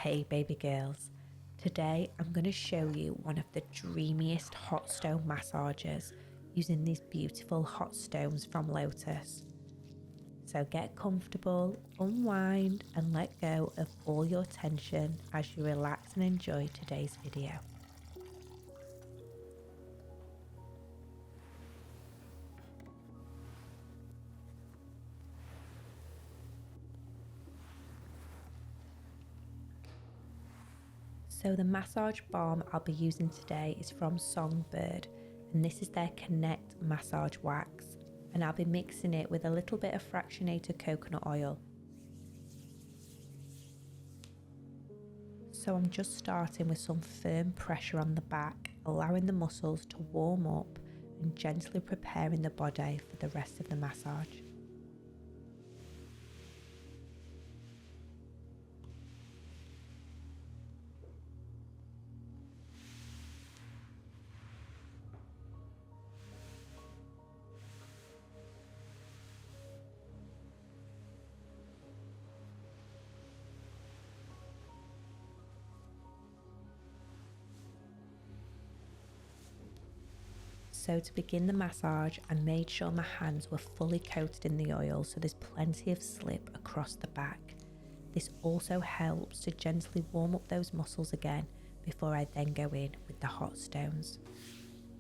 Hey baby girls, today I'm going to show you one of the dreamiest hot stone massages using these beautiful hot stones from Lotus. So get comfortable, unwind and let go of all your tension as you relax and enjoy today's video. So the massage balm I'll be using today is from Songbird, and this is their Connect massage wax, and I'll be mixing it with a little bit of fractionated coconut oil. So I'm just starting with some firm pressure on the back, allowing the muscles to warm up and gently preparing the body for the rest of the massage. So to begin the massage, I made sure my hands were fully coated in the oil so there's plenty of slip across the back. This also helps to gently warm up those muscles again before I then go in with the hot stones.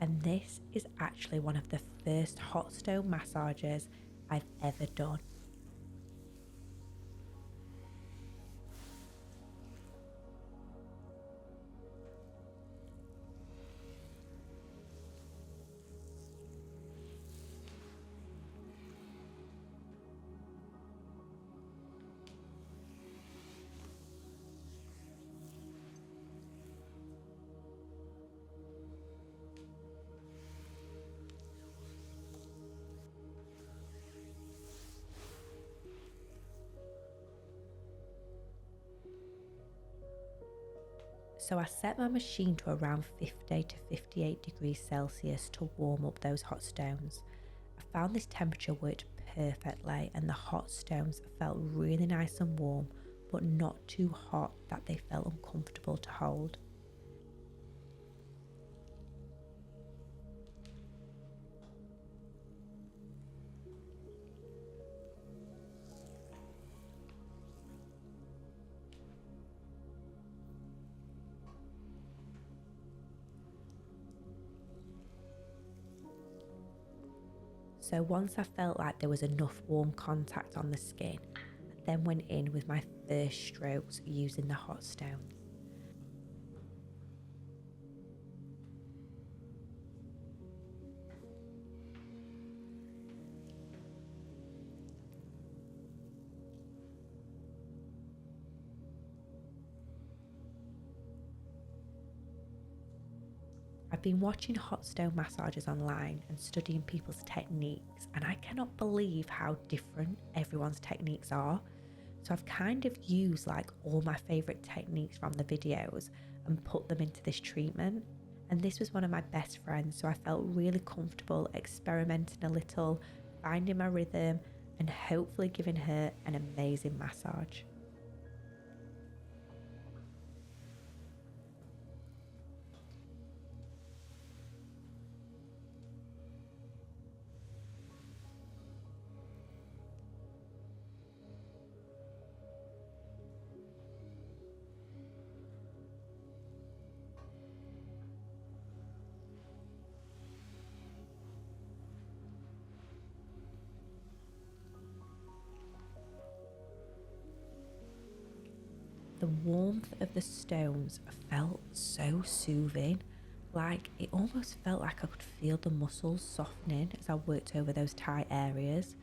And this is actually one of the first hot stone massages I've ever done. So I set my machine to around 50 to 58 degrees Celsius to warm up those hot stones. I found this temperature worked perfectly and the hot stones felt really nice and warm, but not too hot that they felt uncomfortable to hold. So once I felt like there was enough warm contact on the skin, I then went in with my first strokes using the hot stones. I've been watching hot stone massages online and studying people's techniques, and I cannot believe how different everyone's techniques are. So I've kind of used like all my favorite techniques from the videos and put them into this treatment. And this was one of my best friends, so I felt really comfortable experimenting a little, finding my rhythm, and hopefully giving her an amazing massage. The warmth of the stones felt so soothing, like it almost felt like I could feel the muscles softening as I worked over those tight areas.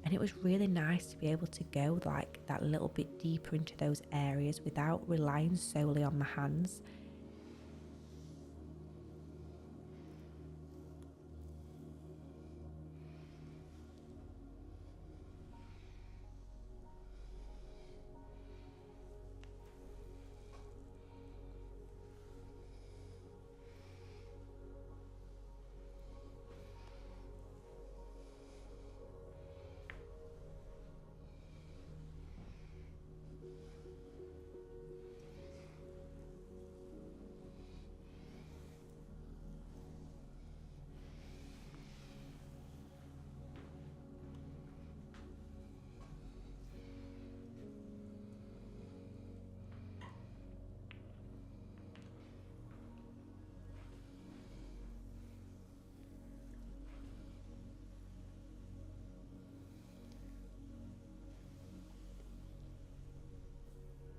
And it was really nice to be able to go like that little bit deeper into those areas without relying solely on my hands.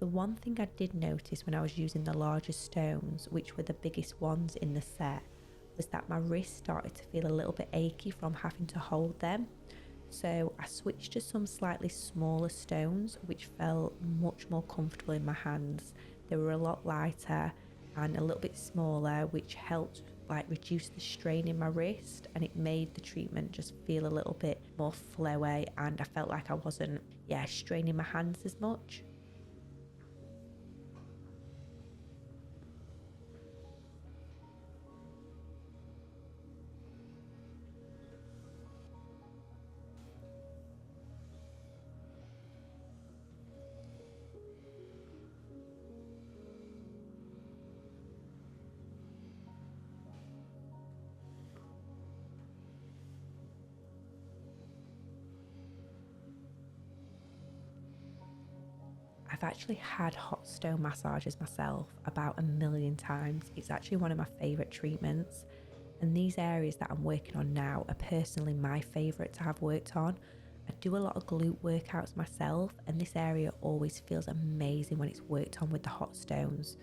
The one thing I did notice when I was using the larger stones, which were the biggest ones in the set, was that my wrist started to feel a little bit achy from having to hold them. So I switched to some slightly smaller stones, which felt much more comfortable in my hands. They were a lot lighter and a little bit smaller, which helped like reduce the strain in my wrist, and it made the treatment just feel a little bit more flowy, and I felt like I wasn't straining my hands as much. I've actually had hot stone massages myself about a million times. It's actually one of my favourite treatments. And these areas that I'm working on now are personally my favourite to have worked on. I do a lot of glute workouts myself, and this area always feels amazing when it's worked on with the hot stones.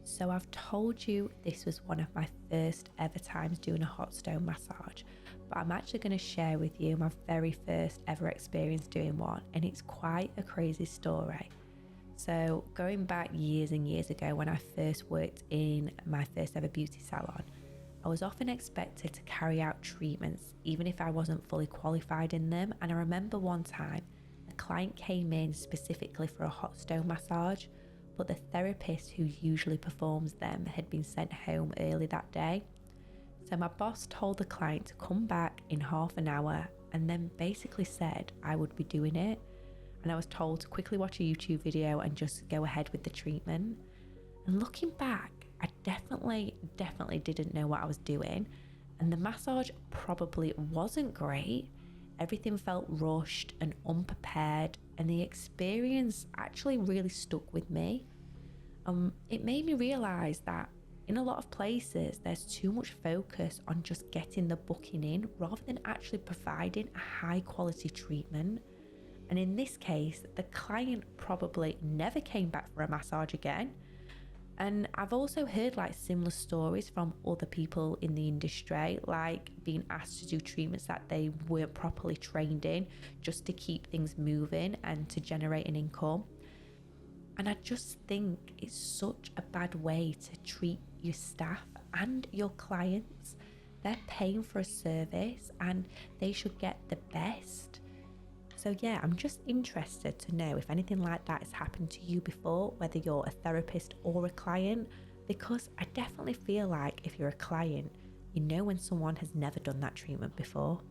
So I've told you this was one of my first ever times doing a hot stone massage, but I'm actually going to share with you my very first ever experience doing one, and it's quite a crazy story. So going back years and years ago when I first worked in my first ever beauty salon, I was often expected to carry out treatments even if I wasn't fully qualified in them. And I remember one time a client came in specifically for a hot stone massage, but the therapist who usually performs them had been sent home early that day. So my boss told the client to come back in half an hour and then basically said I would be doing it. And I was told to quickly watch a YouTube video and just go ahead with the treatment. And looking back, I definitely didn't know what I was doing. And the massage probably wasn't great. Everything felt rushed and unprepared, and the experience actually really stuck with me. It made me realise that in a lot of places, there's too much focus on just getting the booking in rather than actually providing a high quality treatment. And in this case, the client probably never came back for a massage again. And I've also heard like similar stories from other people in the industry, like being asked to do treatments that they weren't properly trained in just to keep things moving and to generate an income. And I just think it's such a bad way to treat your staff and your clients. They're paying for a service and they should get the best. So yeah, I'm just interested to know if anything like that has happened to you before, whether you're a therapist or a client, because I definitely feel like if you're a client, you know when someone has never done that treatment before.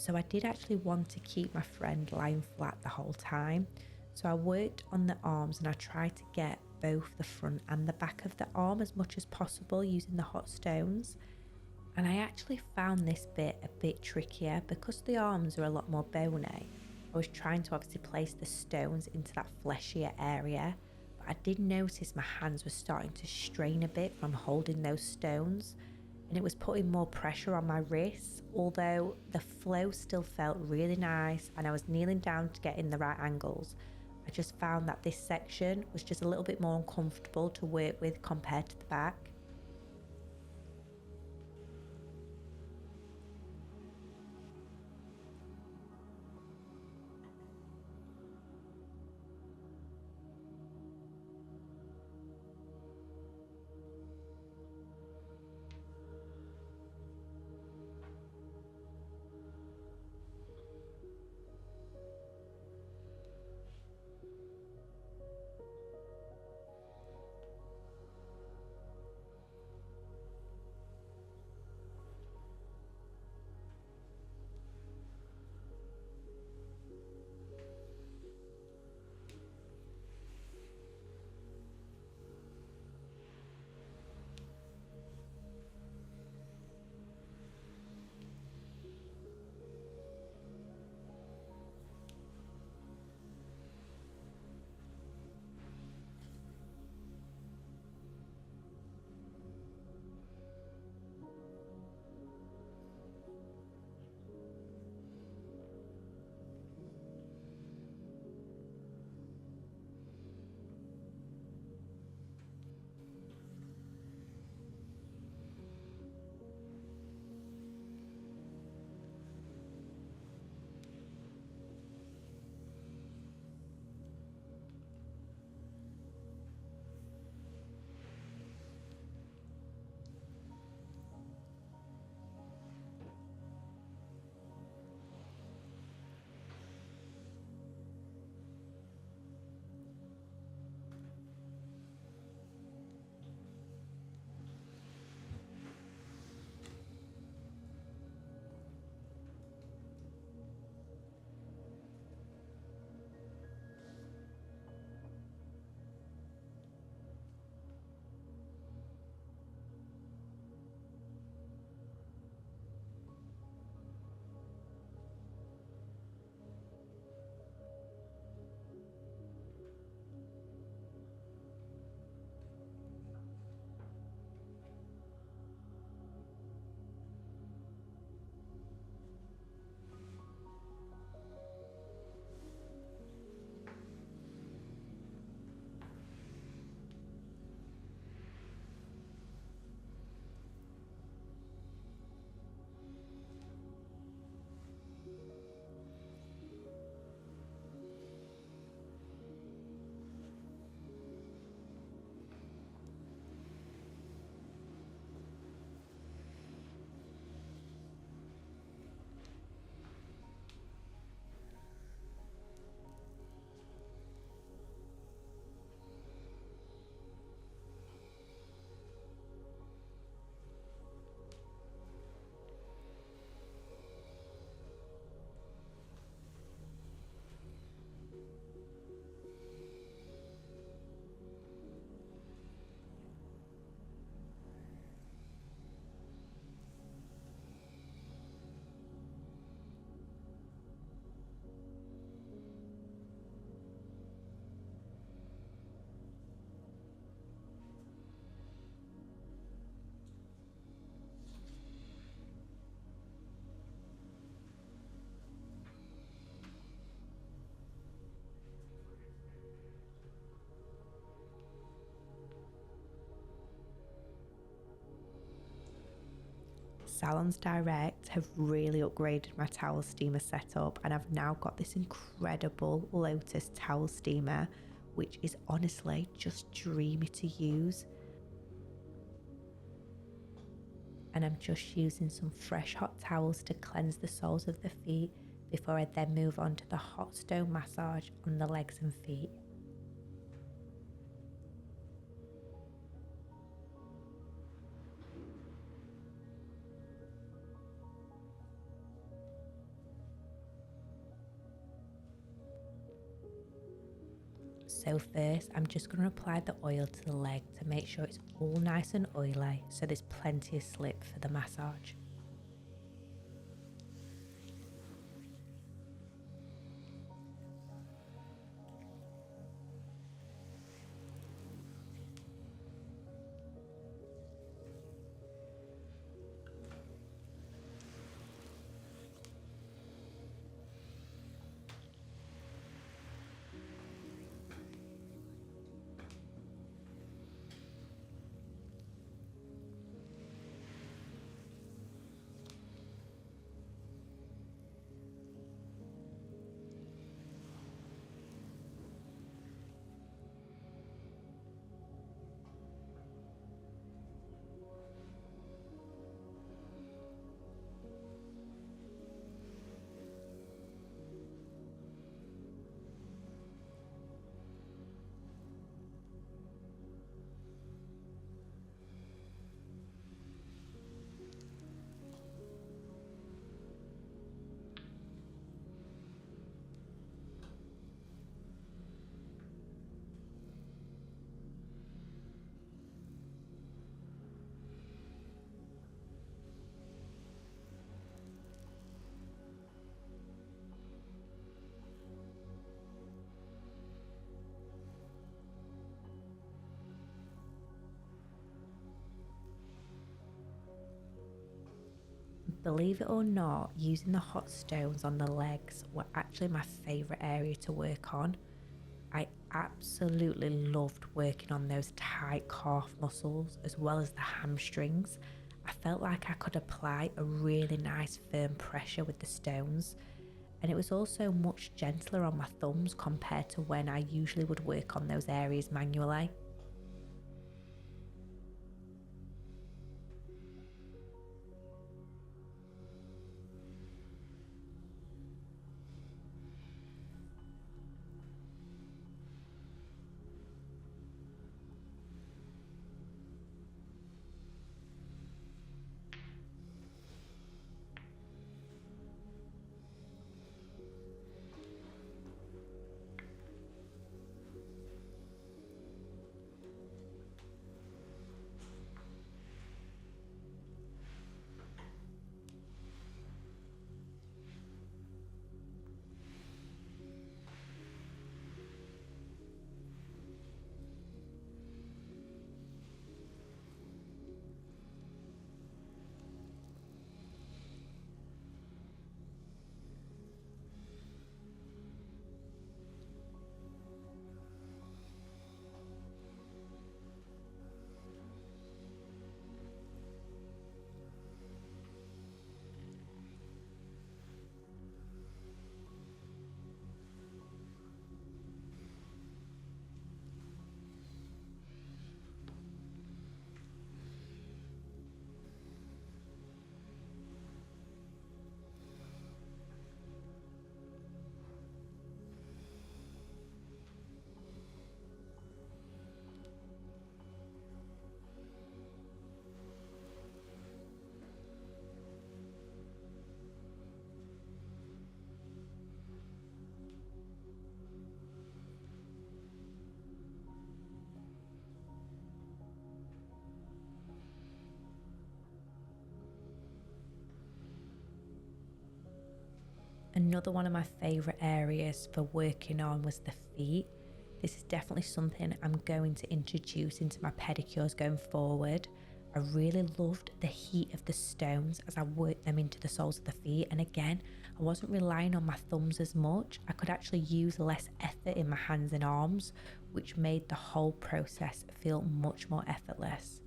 So I did actually want to keep my friend lying flat the whole time. So I worked on the arms and I tried to get both the front and the back of the arm as much as possible using the hot stones. And I actually found this bit a bit trickier because the arms are a lot more bony. I was trying to obviously place the stones into that fleshier area, but I did notice my hands were starting to strain a bit from holding those stones, and it was putting more pressure on my wrists, although the flow still felt really nice and I was kneeling down to get in the right angles. I just found that this section was just a little bit more uncomfortable to work with compared to the back. Salons Direct have really upgraded my towel steamer setup, and I've now got this incredible Lotus towel steamer, which is honestly just dreamy to use. And I'm just using some fresh hot towels to cleanse the soles of the feet before I then move on to the hot stone massage on the legs and feet. So first, I'm just going to apply the oil to the leg to make sure it's all nice and oily, so there's plenty of slip for the massage. Believe it or not, using the hot stones on the legs were actually my favourite area to work on. I absolutely loved working on those tight calf muscles as well as the hamstrings. I felt like I could apply a really nice firm pressure with the stones, and it was also much gentler on my thumbs compared to when I usually would work on those areas manually. Another one of my favourite areas for working on was the feet. This is definitely something I'm going to introduce into my pedicures going forward. I really loved the heat of the stones as I worked them into the soles of the feet, and again, I wasn't relying on my thumbs as much. I could actually use less effort in my hands and arms, which made the whole process feel much more effortless.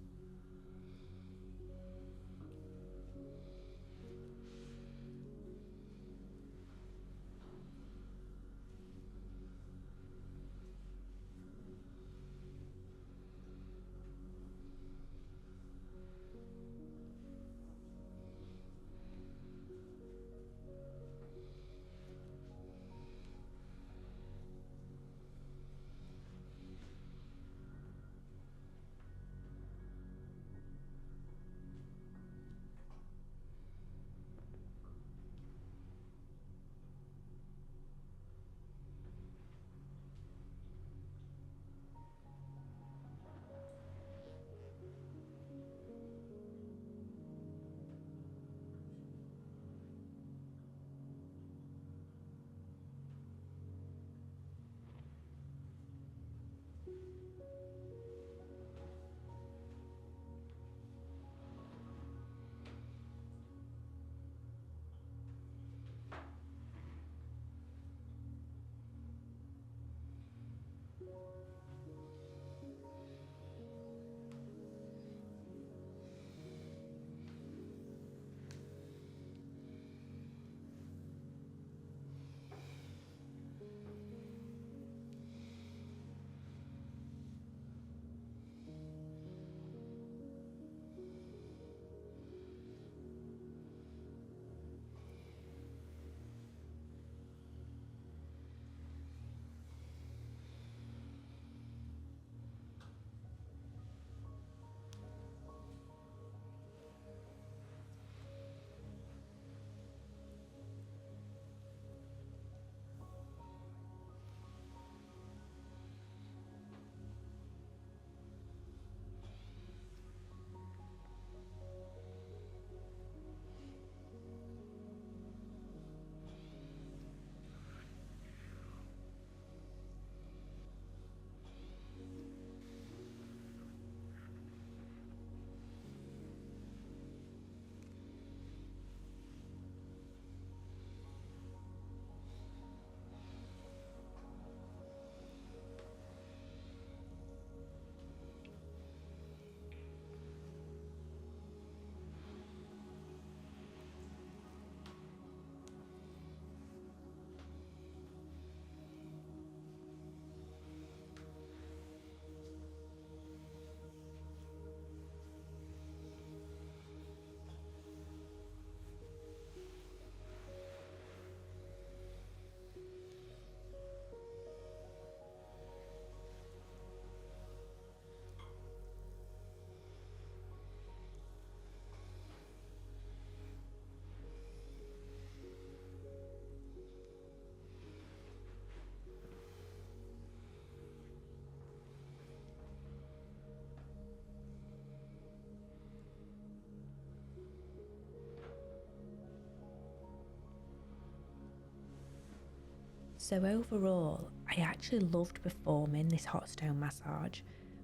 So overall, I actually loved performing this hot stone massage,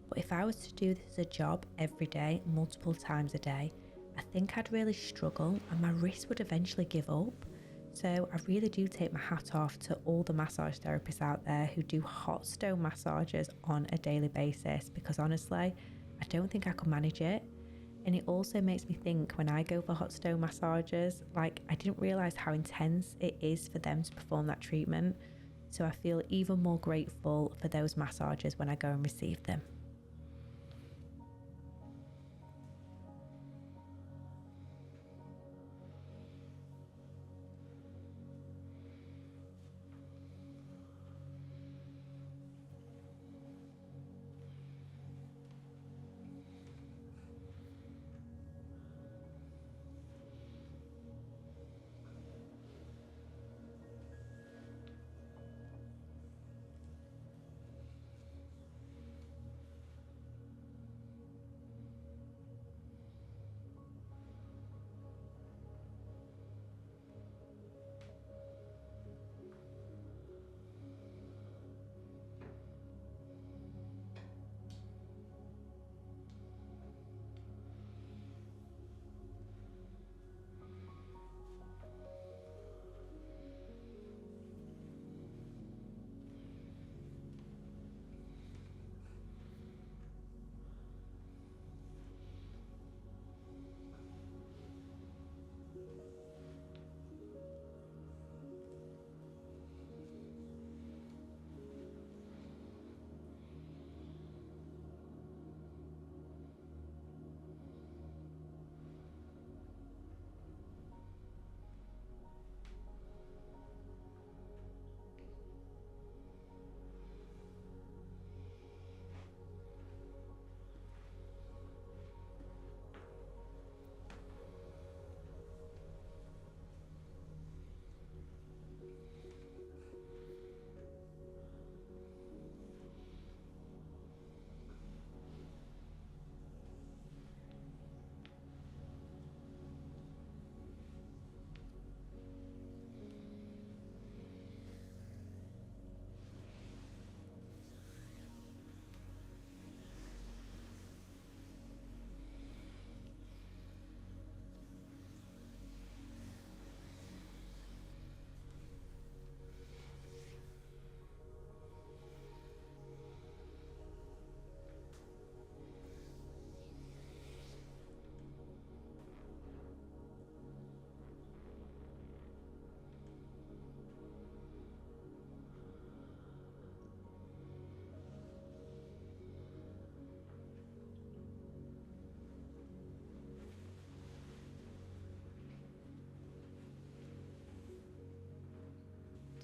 but if I was to do this as a job every day, multiple times a day, I think I'd really struggle and my wrist would eventually give up. So I really do take my hat off to all the massage therapists out there who do hot stone massages on a daily basis, because honestly, I don't think I could manage it. And it also makes me think, when I go for hot stone massages, like, I didn't realise how intense it is for them to perform that treatment. So I feel even more grateful for those massages when I go and receive them.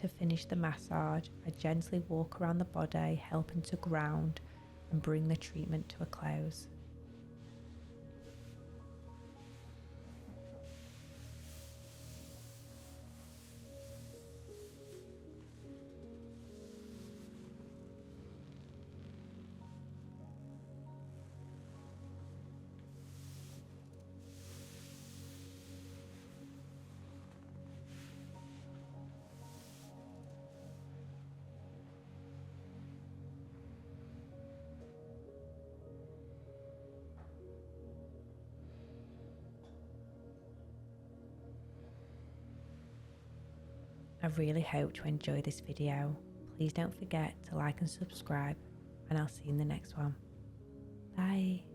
To finish the massage, I gently walk around the body, helping to ground and bring the treatment to a close. I really hope you enjoy this video. Please don't forget to like and subscribe, and I'll see you in the next one. Bye.